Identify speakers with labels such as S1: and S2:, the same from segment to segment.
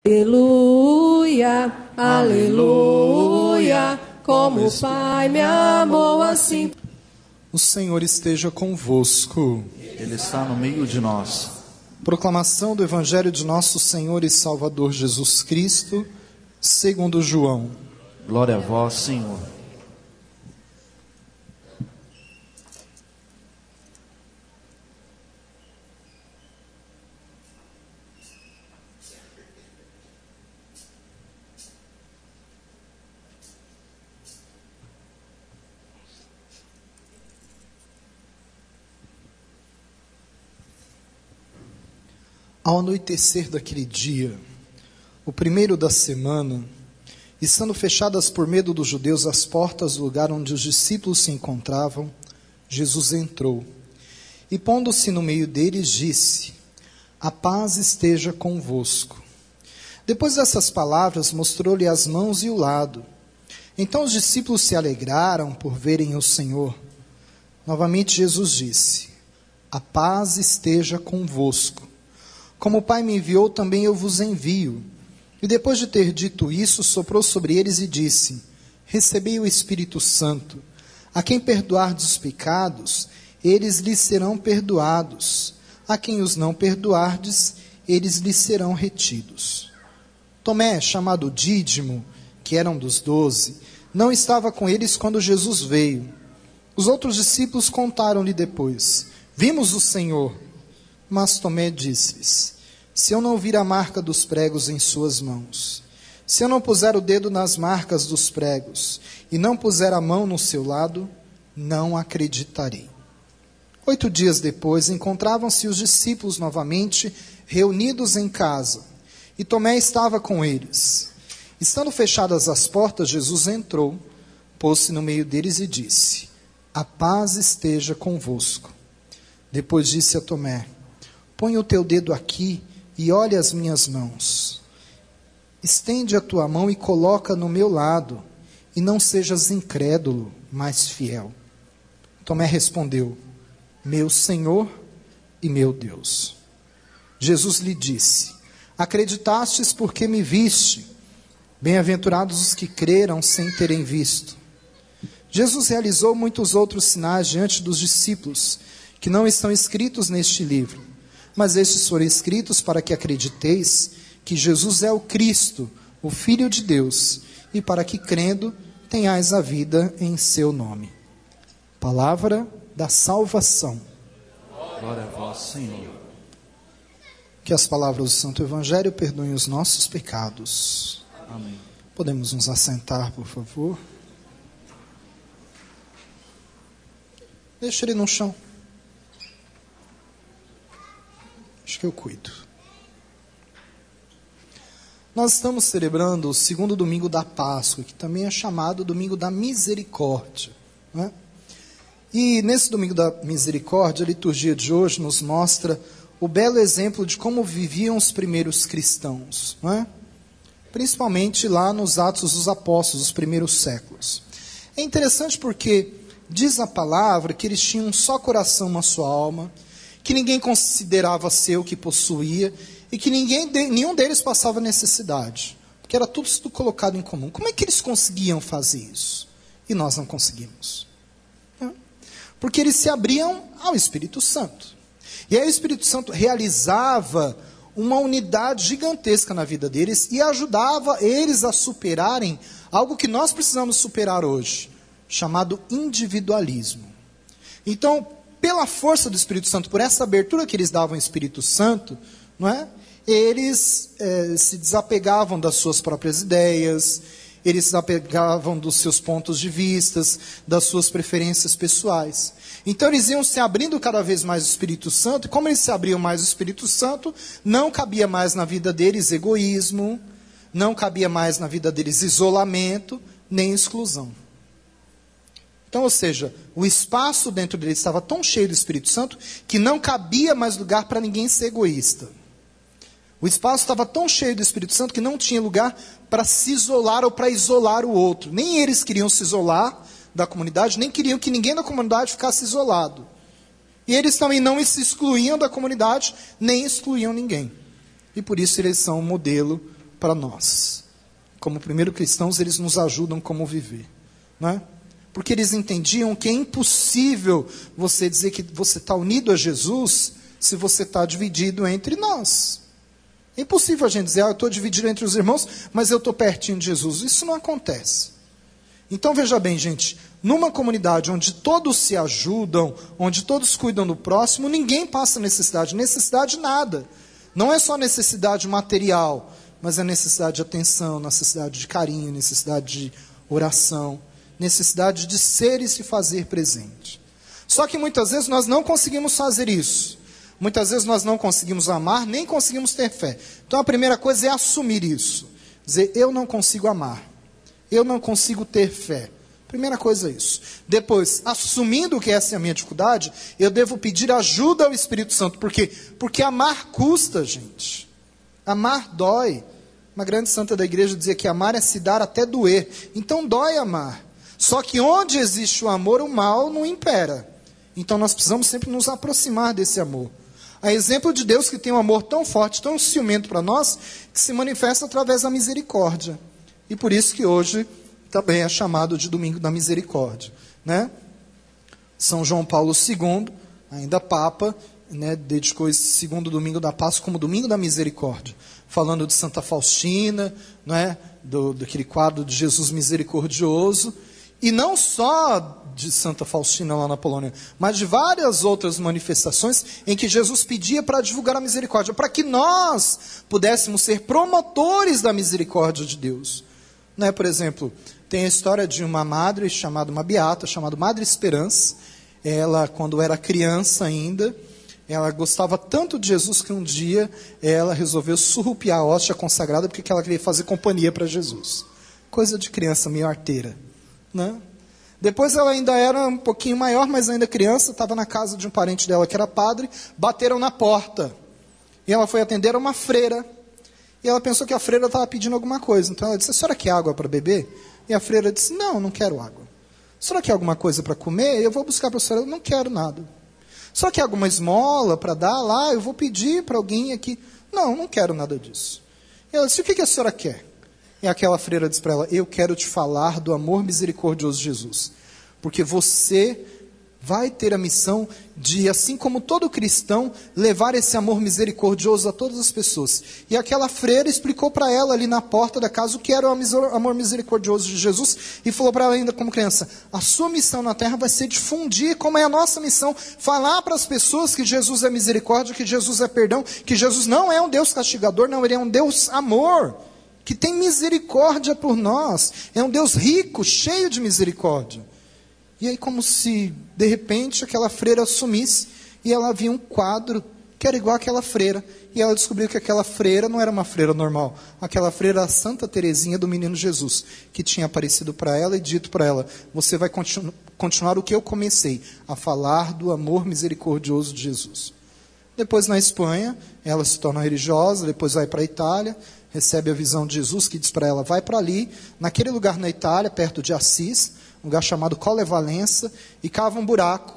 S1: Aleluia, aleluia, como o Pai me amou assim.
S2: O Senhor esteja convosco.
S3: Ele está no meio de nós.
S2: Proclamação do Evangelho de nosso Senhor e Salvador Jesus Cristo, segundo João.
S3: Glória a vós, Senhor.
S2: Ao anoitecer daquele dia, o primeiro da semana, estando fechadas por medo dos judeus as portas do lugar onde os discípulos se encontravam, Jesus entrou e, pondo-se no meio deles, disse: a paz esteja convosco. Depois dessas palavras, mostrou-lhe as mãos e o lado. Então os discípulos se alegraram por verem o Senhor. Novamente Jesus disse: a paz esteja convosco. Como o Pai me enviou, também eu vos envio. E depois de ter dito isso, soprou sobre eles e disse: recebei o Espírito Santo. A quem perdoardes os pecados, eles lhes serão perdoados. A quem os não perdoardes, eles lhes serão retidos. Tomé, chamado Dídimo, que era um dos 12, não estava com eles quando Jesus veio. Os outros discípulos contaram-lhe depois: vimos o Senhor. Mas Tomé disse-lhes: se eu não vir a marca dos pregos em suas mãos, se eu não puser o dedo nas marcas dos pregos, e não puser a mão no seu lado, não acreditarei. 8 dias depois, encontravam-se os discípulos novamente, reunidos em casa, e Tomé estava com eles. Estando fechadas as portas, Jesus entrou, pôs-se no meio deles e disse: a paz esteja convosco. Depois disse a Tomé: põe o teu dedo aqui e olha as minhas mãos. Estende a tua mão e coloca no meu lado, e não sejas incrédulo, mas fiel. Tomé respondeu: meu Senhor e meu Deus. Jesus lhe disse: acreditastes porque me viste. Bem-aventurados os que creram sem terem visto. Jesus realizou muitos outros sinais diante dos discípulos, que não estão escritos neste livro. Mas estes foram escritos para que acrediteis que Jesus é o Cristo, o Filho de Deus, e para que, crendo, tenhais a vida em seu nome. Palavra da salvação.
S3: Glória a vós, Senhor.
S2: Que as palavras do Santo Evangelho perdoem os nossos pecados.
S3: Amém.
S2: Podemos nos assentar, por favor? Deixa ele no chão. Acho que eu cuido. Nós estamos celebrando o segundo domingo da Páscoa, que também é chamado domingo da Misericórdia, não é? E nesse domingo da Misericórdia, a liturgia de hoje nos mostra o belo exemplo de como viviam os primeiros cristãos, não é? Principalmente lá nos Atos dos Apóstolos, os primeiros séculos. É interessante porque diz a palavra que eles tinham um só coração, uma só alma, que ninguém considerava ser o que possuía e que nenhum deles passava necessidade, porque era tudo colocado em comum. Como é que eles conseguiam fazer isso? E nós não conseguimos. Porque eles se abriam ao Espírito Santo. E aí o Espírito Santo realizava uma unidade gigantesca na vida deles e ajudava eles a superarem algo que nós precisamos superar hoje, chamado individualismo. Então, pela força do Espírito Santo, por essa abertura que eles davam ao Espírito Santo, não é? Eles se desapegavam das suas próprias ideias, eles se desapegavam dos seus pontos de vista, das suas preferências pessoais. Então eles iam se abrindo cada vez mais ao Espírito Santo, e como eles se abriam mais ao Espírito Santo, não cabia mais na vida deles egoísmo, não cabia mais na vida deles isolamento, nem exclusão. Então, ou seja, o espaço dentro deles estava tão cheio do Espírito Santo que não cabia mais lugar para ninguém ser egoísta. O espaço estava tão cheio do Espírito Santo que não tinha lugar para se isolar ou para isolar o outro. Nem eles queriam se isolar da comunidade, nem queriam que ninguém da comunidade ficasse isolado. E eles também não se excluíam da comunidade, nem excluíam ninguém. E por isso eles são um modelo para nós. Como primeiro cristãos, eles nos ajudam como viver, não é? Porque eles entendiam que é impossível você dizer que você está unido a Jesus se você está dividido entre nós. É impossível a gente dizer, eu estou dividido entre os irmãos, mas eu estou pertinho de Jesus. Isso não acontece. Então veja bem, gente, numa comunidade onde todos se ajudam, onde todos cuidam do próximo, ninguém passa necessidade. Necessidade nada. Não é só necessidade material, mas é necessidade de atenção, necessidade de carinho, necessidade de oração, necessidade de ser e se fazer presente. Só que muitas vezes nós não conseguimos fazer isso. Muitas vezes nós não conseguimos amar, nem conseguimos ter fé. Então a primeira coisa é assumir isso. Dizer, eu não consigo amar. Eu não consigo ter fé. Primeira coisa é isso. Depois, assumindo que essa é a minha dificuldade, eu devo pedir ajuda ao Espírito Santo. Por quê? Porque amar custa, gente. Amar dói. Uma grande santa da igreja dizia que amar é se dar até doer. Então dói amar. Só que onde existe o amor, o mal não impera. Então nós precisamos sempre nos aproximar desse amor. A exemplo de Deus que tem um amor tão forte, tão ciumento para nós, que se manifesta através da misericórdia. E por isso que hoje também é chamado de Domingo da Misericórdia, né? São João Paulo II, ainda Papa, né, dedicou esse segundo domingo da Páscoa como Domingo da Misericórdia, falando de Santa Faustina, né, daquele quadro de Jesus misericordioso, e não só de Santa Faustina lá na Polônia, mas de várias outras manifestações em que Jesus pedia para divulgar a misericórdia, para que nós pudéssemos ser promotores da misericórdia de Deus. Né, por exemplo, tem a história de uma madre chamada, uma beata, chamada Madre Esperança. Ela, quando era criança ainda, ela gostava tanto de Jesus que um dia ela resolveu surrupiar a hóstia consagrada porque ela queria fazer companhia para Jesus. Coisa de criança meio arteira, né? Depois ela ainda era um pouquinho maior, mas ainda criança, estava na casa de um parente dela que era padre, bateram na porta. E ela foi atender a uma freira. E ela pensou que a freira estava pedindo alguma coisa. Então ela disse, a senhora quer água para beber? E a freira disse, não, não quero água. A senhora quer alguma coisa para comer? Eu vou buscar para a senhora. Eu não quero nada. A senhora quer alguma esmola para dar lá? Eu vou pedir para alguém aqui. Não, não quero nada disso. E ela disse, o que a senhora quer? E aquela freira disse para ela, eu quero te falar do amor misericordioso de Jesus. Porque você vai ter a missão de, assim como todo cristão, levar esse amor misericordioso a todas as pessoas. E aquela freira explicou para ela ali na porta da casa o que era o amor misericordioso de Jesus e falou para ela ainda como criança, a sua missão na terra vai ser difundir como é a nossa missão, falar para as pessoas que Jesus é misericórdia, que Jesus é perdão, que Jesus não é um Deus castigador, não, ele é um Deus amor, que tem misericórdia por nós, é um Deus rico, cheio de misericórdia. E aí como se, de repente, aquela freira sumisse e ela via um quadro que era igual àquela freira. E ela descobriu que aquela freira não era uma freira normal. Aquela freira era a Santa Teresinha do Menino Jesus, que tinha aparecido para ela e dito para ela, você vai continuar o que eu comecei, a falar do amor misericordioso de Jesus. Depois na Espanha, ela se torna religiosa, depois vai para a Itália, recebe a visão de Jesus que diz para ela, vai para ali, naquele lugar na Itália, perto de Assis, um lugar chamado Colle Valença, e cava um buraco,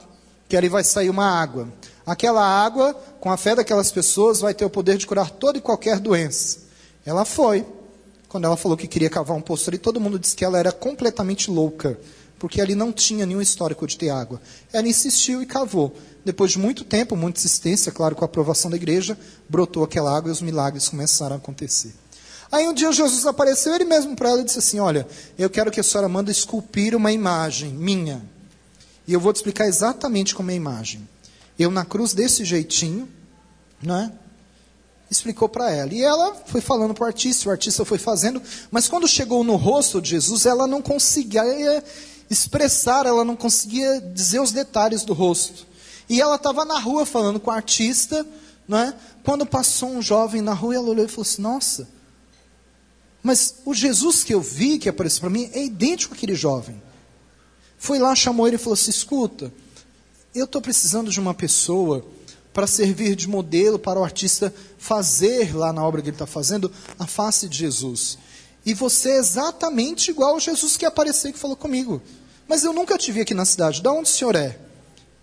S2: que ali vai sair uma água. Aquela água, com a fé daquelas pessoas, vai ter o poder de curar toda e qualquer doença. Ela foi. Quando ela falou que queria cavar um poço ali, todo mundo disse que ela era completamente louca, porque ali não tinha nenhum histórico de ter água. Ela insistiu e cavou. Depois de muito tempo, muita insistência, claro, com a aprovação da igreja, brotou aquela água e os milagres começaram a acontecer. Aí um dia Jesus apareceu, ele mesmo para ela e disse assim, olha, eu quero que a senhora manda esculpir uma imagem minha. E eu vou te explicar exatamente como é a imagem. Eu na cruz desse jeitinho, né? Explicou para ela. E ela foi falando para o artista foi fazendo, mas quando chegou no rosto de Jesus, ela não conseguia expressar, ela não conseguia dizer os detalhes do rosto. E ela estava na rua falando com o artista, né? Quando passou um jovem na rua, ela olhou e falou assim, nossa, mas o Jesus que eu vi, que apareceu para mim, é idêntico àquele jovem. Foi lá, chamou ele e falou assim, escuta, eu estou precisando de uma pessoa para servir de modelo para o artista fazer lá na obra que ele está fazendo, a face de Jesus. E você é exatamente igual ao Jesus que apareceu e que falou comigo. Mas eu nunca te vi aqui na cidade, de onde o senhor é?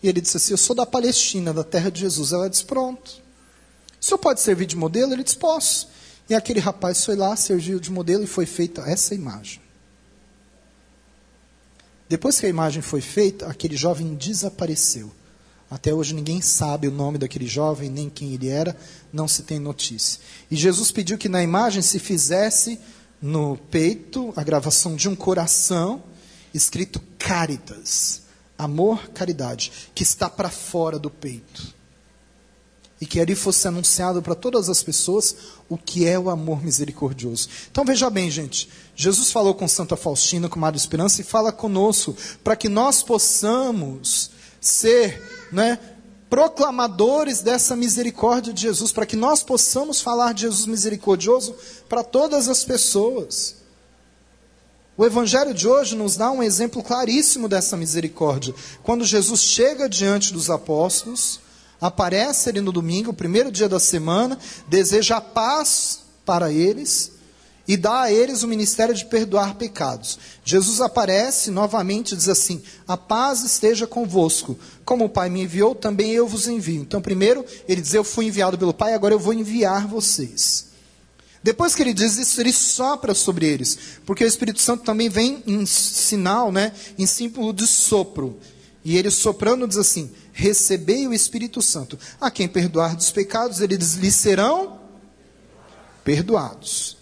S2: E ele disse assim, eu sou da Palestina, da terra de Jesus. Ela disse, pronto. O senhor pode servir de modelo? Ele disse, posso. E aquele rapaz foi lá, serviu de modelo e foi feita essa imagem. Depois que a imagem foi feita, aquele jovem desapareceu. Até hoje ninguém sabe o nome daquele jovem, nem quem ele era, não se tem notícia. E Jesus pediu que na imagem se fizesse no peito a gravação de um coração, escrito Caritas, amor, caridade, que está para fora do peito. E que ali fosse anunciado para todas as pessoas o que é o amor misericordioso. Então veja bem, gente, Jesus falou com Santa Faustina, com Madre Esperança, e fala conosco, para que nós possamos ser, proclamadores dessa misericórdia de Jesus, para que nós possamos falar de Jesus misericordioso para todas as pessoas. O Evangelho de hoje nos dá um exemplo claríssimo dessa misericórdia. Quando Jesus chega diante dos apóstolos, aparece ali no domingo, o primeiro dia da semana, deseja a paz para eles e dá a eles o ministério de perdoar pecados. Jesus aparece novamente e diz assim: a paz esteja convosco, como o Pai me enviou, também eu vos envio. Então primeiro ele diz: eu fui enviado pelo Pai, agora eu vou enviar vocês. Depois que ele diz isso, ele sopra sobre eles, porque o Espírito Santo também vem em sinal, em símbolo de sopro. E ele soprando diz assim: recebei o Espírito Santo. A quem perdoar dos pecados, eles lhes serão perdoados.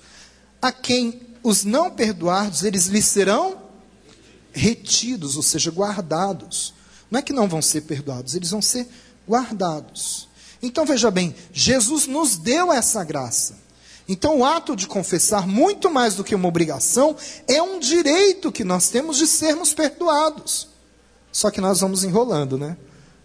S2: A quem os não perdoardos, eles lhes serão retidos, ou seja, guardados. Não é que não vão ser perdoados, eles vão ser guardados. Então veja bem, Jesus nos deu essa graça. Então o ato de confessar, muito mais do que uma obrigação, é um direito que nós temos de sermos perdoados. Só que nós vamos enrolando,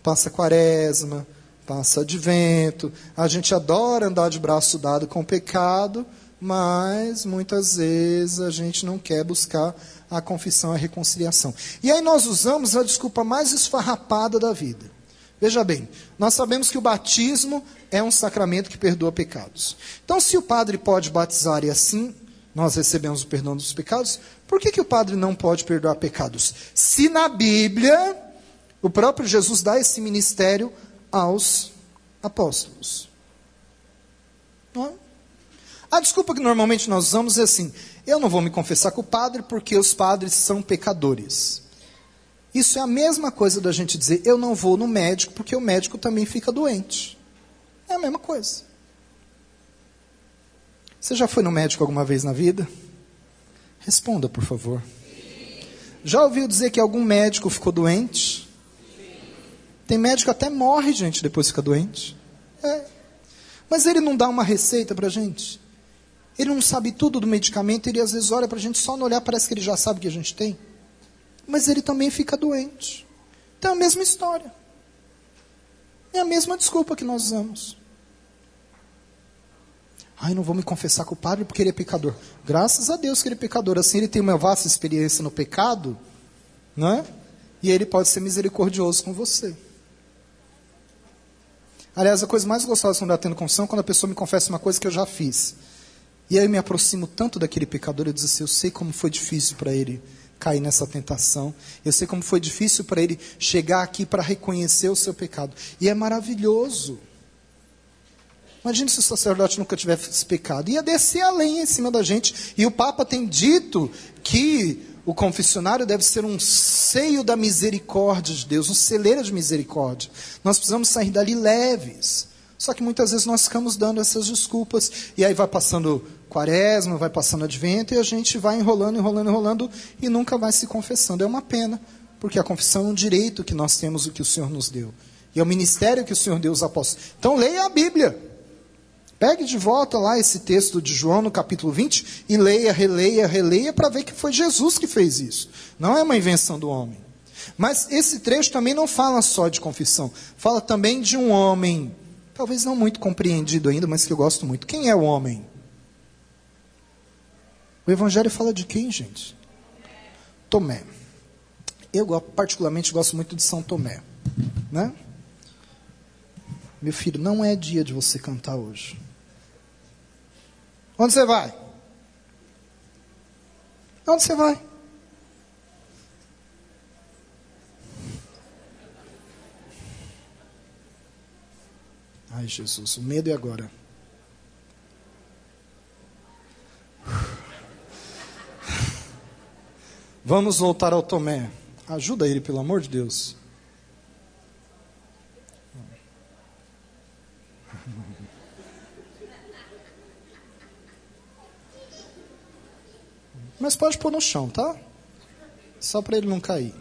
S2: Passa Quaresma, passa Advento, a gente adora andar de braço dado com o pecado, mas muitas vezes a gente não quer buscar a confissão e a reconciliação. E aí nós usamos a desculpa mais esfarrapada da vida. Veja bem, nós sabemos que o batismo é um sacramento que perdoa pecados. Então, se o padre pode batizar e assim nós recebemos o perdão dos pecados, por que o padre não pode perdoar pecados? Se na Bíblia o próprio Jesus dá esse ministério aos apóstolos. Não é? A desculpa que normalmente nós usamos é assim: eu não vou me confessar com o padre porque os padres são pecadores. Isso é a mesma coisa da gente dizer: eu não vou no médico porque o médico também fica doente. É a mesma coisa. Você já foi no médico alguma vez na vida? Responda, por favor. Já ouviu dizer que algum médico ficou doente? Tem médico que até morre, gente, depois fica doente. Mas ele não dá uma receita para a gente. Ele não sabe tudo do medicamento, ele às vezes olha para a gente, só no olhar parece que ele já sabe o que a gente tem. Mas ele também fica doente. Então é a mesma história. É a mesma desculpa que nós usamos. Não vou me confessar com o padre porque ele é pecador. Graças a Deus que ele é pecador. Assim ele tem uma vasta experiência no pecado, e ele pode ser misericordioso com você. Aliás, a coisa mais gostosa quando eu tendo confissão é quando a pessoa me confessa uma coisa que eu já fiz. E aí eu me aproximo tanto daquele pecador, eu digo assim: eu sei como foi difícil para ele cair nessa tentação. Eu sei como foi difícil para ele chegar aqui para reconhecer o seu pecado. E é maravilhoso. Imagine se o sacerdote nunca tivesse pecado. Ia descer a lenha em cima da gente. E o Papa tem dito que o confessionário deve ser um seio da misericórdia de Deus, um celeiro de misericórdia. Nós precisamos sair dali leves. Só que muitas vezes nós ficamos dando essas desculpas. E aí vai passando Quaresma, vai passando Advento, e a gente vai enrolando, e nunca vai se confessando. É uma pena, porque a confissão é um direito que nós temos, o que o Senhor nos deu. E é o ministério que o Senhor deu aos apóstolos. Então leia a Bíblia. Pegue de volta lá esse texto de João no capítulo 20 e leia, releia para ver que foi Jesus que fez isso. Não é uma invenção do homem. Mas esse trecho também não fala só de confissão. Fala também de um homem, talvez não muito compreendido ainda, mas que eu gosto muito. Quem é o homem? O Evangelho fala de quem, gente? Tomé. Eu particularmente gosto muito de São Tomé. Meu filho, não é dia de você cantar hoje. Onde você vai? Onde você vai? Ai, Jesus, o medo é agora. Vamos voltar ao Tomé. Ajuda ele, pelo amor de Deus. Mas pode pôr no chão, tá? Só para ele não cair.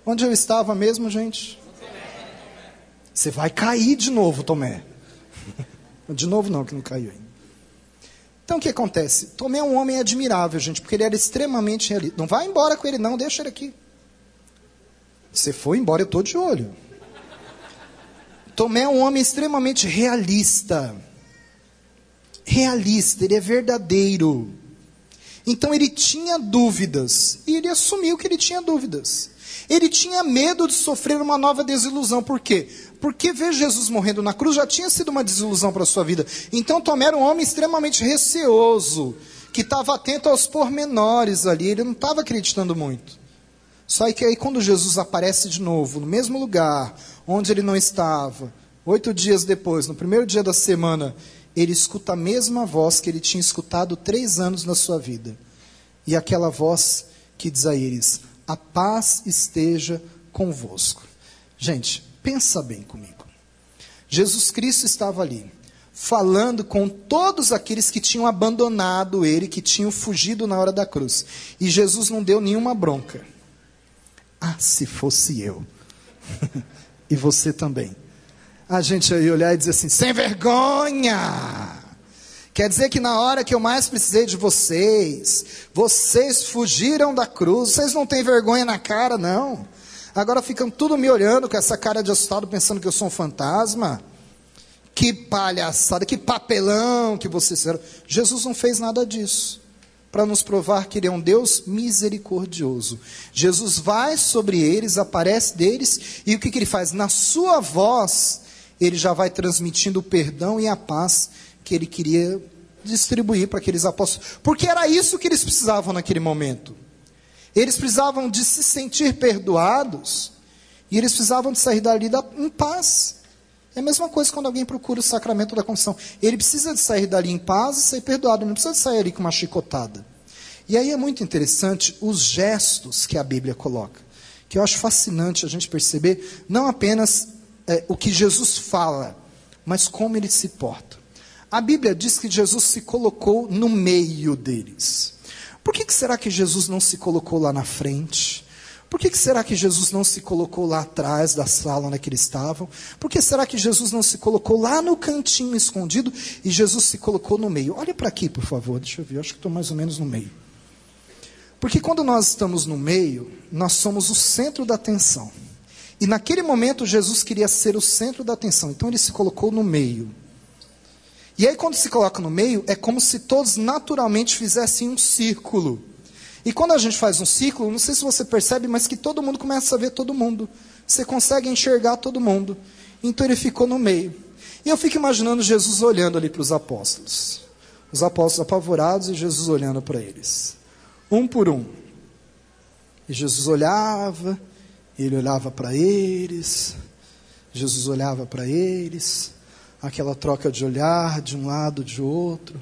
S2: Onde eu estava mesmo, gente? Você vai cair de novo, Tomé. De novo não, que não caiu ainda. Então o que acontece? Tomé é um homem admirável, gente, porque ele era extremamente realista. Não vai embora com ele não, deixa ele aqui. Você foi embora, eu estou de olho. Tomé é um homem extremamente realista. Realista, ele é verdadeiro. Então ele tinha dúvidas, e ele assumiu que ele tinha dúvidas. Ele tinha medo de sofrer uma nova desilusão. Por quê? Porque ver Jesus morrendo na cruz já tinha sido uma desilusão para a sua vida. Então Tomé era um homem extremamente receoso, que estava atento aos pormenores ali, ele não estava acreditando muito. Só que aí quando Jesus aparece de novo, no mesmo lugar, onde ele não estava, 8 dias depois, no primeiro dia da semana, ele escuta a mesma voz que ele tinha escutado 3 anos na sua vida. E aquela voz que diz a eles: a paz esteja convosco. Gente, pensa bem comigo. Jesus Cristo estava ali, falando com todos aqueles que tinham abandonado ele, que tinham fugido na hora da cruz. E Jesus não deu nenhuma bronca. Ah, se fosse eu. E você também. A gente aí olhar e dizer assim: sem vergonha! Quer dizer que na hora que eu mais precisei de vocês, vocês fugiram da cruz, vocês não têm vergonha na cara, não. Agora ficam tudo me olhando com essa cara de assustado, pensando que eu sou um fantasma. Que palhaçada, que papelão que vocês fizeram. Jesus não fez nada disso, para nos provar que ele é um Deus misericordioso. Jesus vai sobre eles, aparece deles, e o que ele faz? Na sua voz, ele já vai transmitindo o perdão e a paz que ele queria distribuir para aqueles apóstolos. Porque era isso que eles precisavam naquele momento. Eles precisavam de se sentir perdoados, e eles precisavam de sair dali em paz. É a mesma coisa quando alguém procura o sacramento da confissão. Ele precisa de sair dali em paz e sair perdoado, não precisa de sair ali com uma chicotada. E aí é muito interessante os gestos que a Bíblia coloca, que eu acho fascinante a gente perceber, não apenas o que Jesus fala, mas como ele se porta. A Bíblia diz que Jesus se colocou no meio deles. Por que será que Jesus não se colocou lá na frente? Por que será que Jesus não se colocou lá atrás da sala onde eles estavam? Por que será que Jesus não se colocou lá no cantinho escondido e Jesus se colocou no meio? Olha para aqui, por favor, deixa eu ver, eu acho que estou mais ou menos no meio. Porque quando nós estamos no meio, nós somos o centro da atenção. E naquele momento Jesus queria ser o centro da atenção, então ele se colocou no meio. E aí quando se coloca no meio, é como se todos naturalmente fizessem um círculo. E quando a gente faz um círculo, não sei se você percebe, mas que todo mundo começa a ver todo mundo. Você consegue enxergar todo mundo. Então ele ficou no meio. E eu fico imaginando Jesus olhando ali para os apóstolos. Os apóstolos apavorados e Jesus olhando para eles. Um por um. E Jesus olhava, ele olhava para eles. Jesus olhava para eles. Aquela troca de olhar, de um lado, de outro.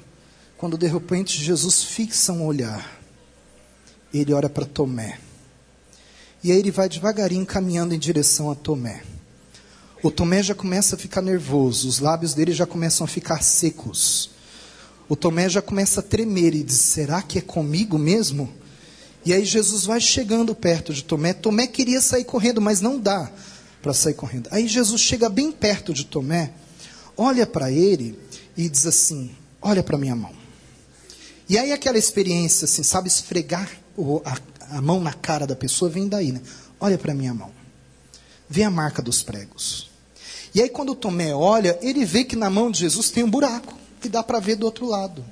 S2: Quando de repente Jesus fixa um olhar. Ele olha para Tomé. E aí ele vai devagarinho caminhando em direção a Tomé. O Tomé já começa a ficar nervoso. Os lábios dele já começam a ficar secos. O Tomé já começa a tremer e diz: será que é comigo mesmo? E aí Jesus vai chegando perto de Tomé. Tomé queria sair correndo, mas não dá para sair correndo. Aí Jesus chega bem perto de Tomé, olha para ele e diz assim: olha para minha mão. E aí aquela experiência, assim, sabe, esfregar a mão na cara da pessoa, vem daí, né? Olha para minha mão. Vê a marca dos pregos. E aí quando o Tomé olha, ele vê que na mão de Jesus tem um buraco, que dá para ver do outro lado.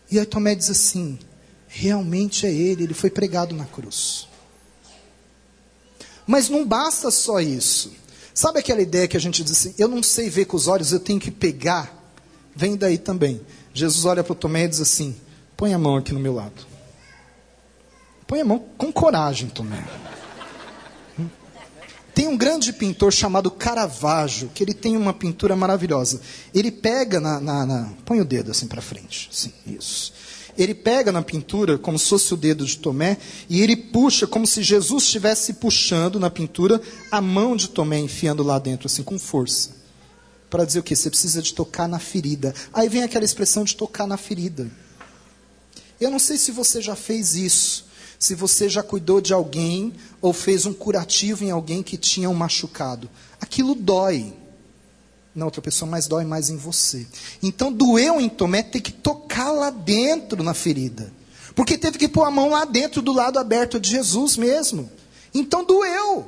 S2: E aí Tomé diz assim: realmente é ele foi pregado na cruz. Mas não basta só isso. Sabe aquela ideia que a gente diz assim: eu não sei ver com os olhos, eu tenho que pegar? Vem daí também. Jesus olha para o Tomé e diz assim: põe a mão aqui no meu lado. Põe a mão com coragem, Tomé. Tem um grande pintor chamado Caravaggio, que ele tem uma pintura maravilhosa. Ele pega põe o dedo assim para frente. Sim, isso. Ele pega na pintura, como se fosse o dedo de Tomé, e ele puxa, como se Jesus estivesse puxando na pintura a mão de Tomé, enfiando lá dentro, assim, com força. Para dizer o quê? Você precisa de tocar na ferida. Aí vem aquela expressão de tocar na ferida. Eu não sei se você já fez isso, se você já cuidou de alguém, ou fez um curativo em alguém que tinha um machucado. Aquilo dói na outra pessoa, mas dói mais em você. Então doeu em Tomé ter que tocar lá dentro na ferida. Porque teve que pôr a mão lá dentro do lado aberto de Jesus mesmo. Então doeu.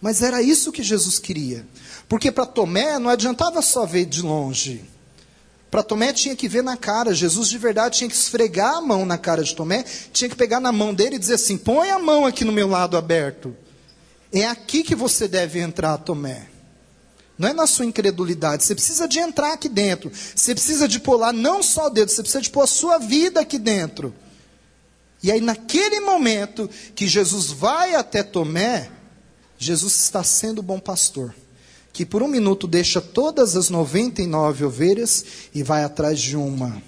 S2: Mas era isso que Jesus queria. Porque para Tomé não adiantava só ver de longe. Para Tomé tinha que ver na cara. Jesus de verdade tinha que esfregar a mão na cara de Tomé. Tinha que pegar na mão dele e dizer assim: põe a mão aqui no meu lado aberto. É aqui que você deve entrar, Tomé. Não é na sua incredulidade. Você precisa de entrar aqui dentro. Você precisa de pôr lá não só o dedo. Você precisa de pôr a sua vida aqui dentro. E aí naquele momento que Jesus vai até Tomé, Jesus está sendo o bom pastor, que por um minuto deixa todas as 99 ovelhas e vai atrás de uma.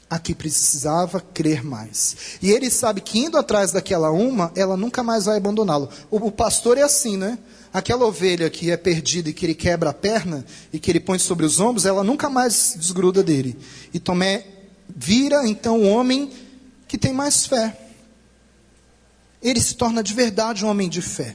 S2: A que precisava crer mais. E ele sabe que indo atrás daquela uma, ela nunca mais vai abandoná-lo. O pastor é assim, né? Aquela ovelha que é perdida e que ele quebra a perna e que ele põe sobre os ombros, ela nunca mais se desgruda dele. E Tomé vira então o homem que tem mais fé. Ele se torna de verdade um homem de fé.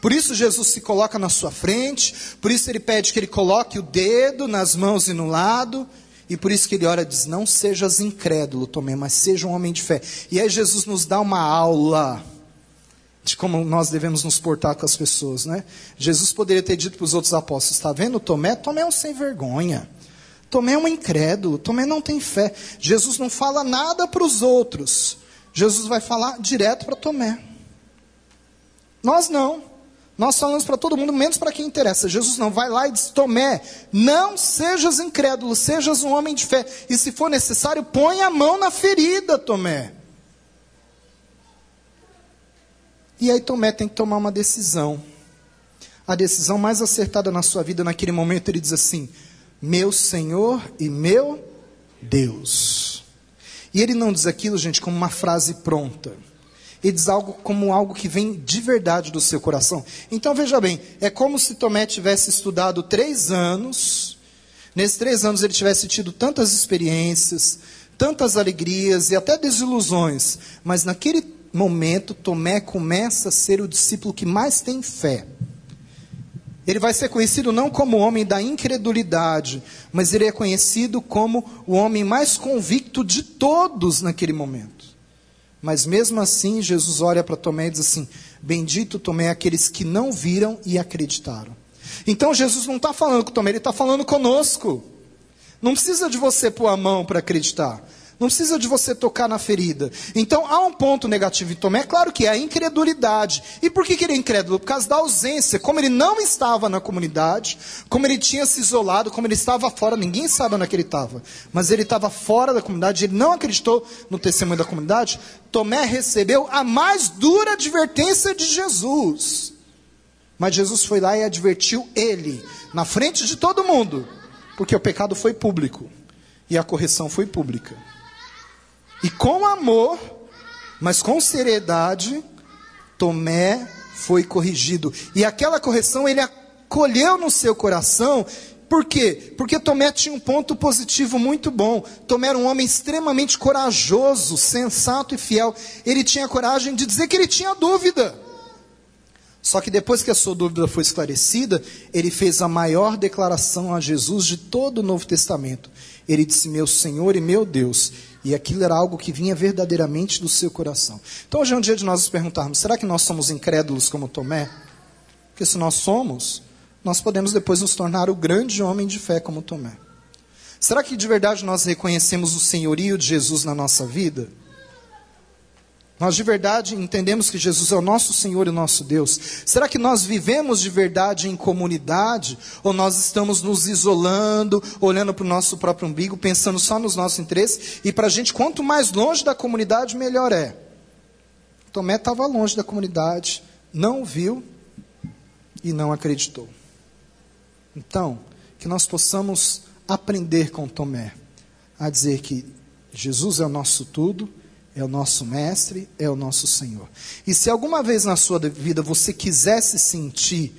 S2: Por isso Jesus se coloca na sua frente, por isso ele pede que ele coloque o dedo nas mãos e no lado, e por isso que ele ora e diz: não sejas incrédulo, Tomé, mas seja um homem de fé. E aí Jesus nos dá uma aula de como nós devemos nos portar com as pessoas, né? Jesus poderia ter dito para os outros apóstolos: está vendo Tomé? Tomé é um sem vergonha. Tomé é um incrédulo. Tomé não tem fé. Jesus não fala nada para os outros. Jesus vai falar direto para Tomé. Nós não. Nós falamos para todo mundo, menos para quem interessa. Jesus não vai lá e diz: Tomé, não sejas incrédulo, sejas um homem de fé. E se for necessário, põe a mão na ferida, Tomé. E aí Tomé tem que tomar uma decisão. A decisão mais acertada na sua vida naquele momento, ele diz assim: meu Senhor e meu Deus. E ele não diz aquilo, gente, como uma frase pronta. Ele diz algo como algo que vem de verdade do seu coração. Então veja bem, é como se Tomé tivesse estudado 3 anos. Nesses 3 anos ele tivesse tido tantas experiências, tantas alegrias e até desilusões. Mas naquele momento Tomé começa a ser o discípulo que mais tem fé. Ele vai ser conhecido não como o homem da incredulidade, mas ele é conhecido como o homem mais convicto de todos naquele momento. Mas mesmo assim, Jesus olha para Tomé e diz assim: bendito Tomé aqueles que não viram e acreditaram. Então Jesus não está falando com Tomé, ele está falando conosco. Não precisa de você pôr a mão para acreditar. Não precisa de você tocar na ferida. Então há um ponto negativo em Tomé, claro que é a incredulidade. E por que ele é incrédulo? Por causa da ausência. Como ele não estava na comunidade, como ele tinha se isolado, como ele estava fora, ninguém sabe onde é que ele estava. Mas ele estava fora da comunidade, ele não acreditou no testemunho da comunidade. Tomé recebeu a mais dura advertência de Jesus. Mas Jesus foi lá e advertiu ele, na frente de todo mundo. Porque o pecado foi público. E a correção foi pública. E com amor, mas com seriedade, Tomé foi corrigido. E aquela correção ele acolheu no seu coração. Por quê? Porque Tomé tinha um ponto positivo muito bom. Tomé era um homem extremamente corajoso, sensato e fiel. Ele tinha coragem de dizer que ele tinha dúvida. Só que depois que a sua dúvida foi esclarecida, ele fez a maior declaração a Jesus de todo o Novo Testamento. Ele disse: meu Senhor e meu Deus. E aquilo era algo que vinha verdadeiramente do seu coração. Então hoje é um dia de nós nos perguntarmos: será que nós somos incrédulos como Tomé? Porque se nós somos, nós podemos depois nos tornar o grande homem de fé como Tomé. Será que de verdade nós reconhecemos o senhorio de Jesus na nossa vida? Nós de verdade entendemos que Jesus é o nosso Senhor e o nosso Deus? Será que nós vivemos de verdade em comunidade? Ou nós estamos nos isolando, olhando para o nosso próprio umbigo, pensando só nos nossos interesses? E para a gente, quanto mais longe da comunidade, melhor é. Tomé estava longe da comunidade, não viu e não acreditou. Então, que nós possamos aprender com Tomé a dizer que Jesus é o nosso tudo, é o nosso mestre, é o nosso Senhor. E se alguma vez na sua vida você quiser se sentir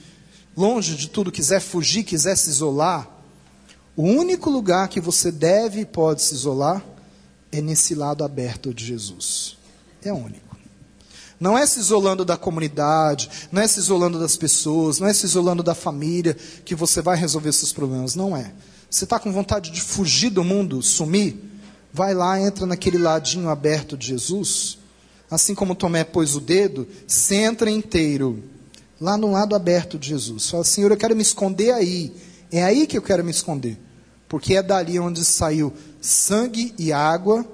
S2: longe de tudo, quiser fugir, quiser se isolar, o único lugar que você deve e pode se isolar é nesse lado aberto de Jesus. É o único. Não é se isolando da comunidade, não é se isolando das pessoas, não é se isolando da família que você vai resolver seus problemas. Não é. Você está com vontade de fugir do mundo, sumir? Vai lá, entra naquele ladinho aberto de Jesus. Assim como Tomé pôs o dedo, você entra inteiro. Lá no lado aberto de Jesus. Fala, Senhor, eu quero me esconder aí. É aí que eu quero me esconder. Porque é dali onde saiu sangue e água,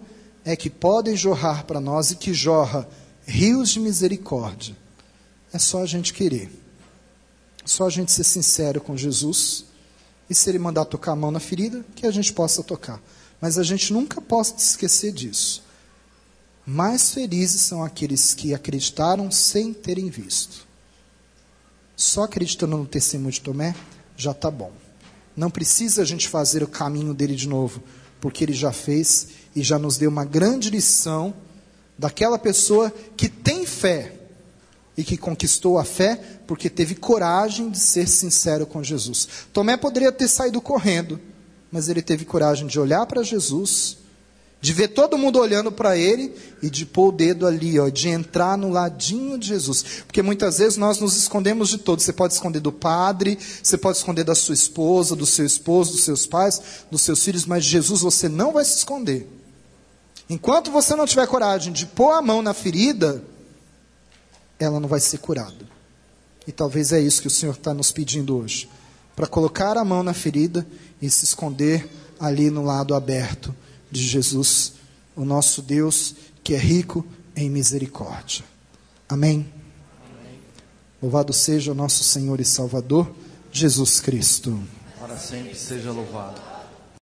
S2: é que podem jorrar para nós e que jorra rios de misericórdia. É só a gente querer. É só a gente ser sincero com Jesus. E se Ele mandar tocar a mão na ferida, que a gente possa tocar. Mas a gente nunca pode esquecer disso. Mais felizes são aqueles que acreditaram sem terem visto. Só acreditando no testemunho de Tomé, já está bom. Não precisa a gente fazer o caminho dele de novo, porque ele já fez e já nos deu uma grande lição daquela pessoa que tem fé e que conquistou a fé porque teve coragem de ser sincero com Jesus. Tomé poderia ter saído correndo, mas ele teve coragem de olhar para Jesus, de ver todo mundo olhando para ele e de pôr o dedo ali, de entrar no ladinho de Jesus. Porque muitas vezes nós nos escondemos de todos. Você pode esconder do padre, você pode esconder da sua esposa, do seu esposo, dos seus pais, dos seus filhos, mas de Jesus você não vai se esconder. Enquanto você não tiver coragem de pôr a mão na ferida, ela não vai ser curada. E talvez é isso que o Senhor está nos pedindo hoje. Para colocar a mão na ferida e se esconder ali no lado aberto de Jesus, o nosso Deus, que é rico em misericórdia. Amém?
S3: Amém.
S2: Louvado seja o nosso Senhor e Salvador, Jesus Cristo.
S3: Para sempre seja louvado.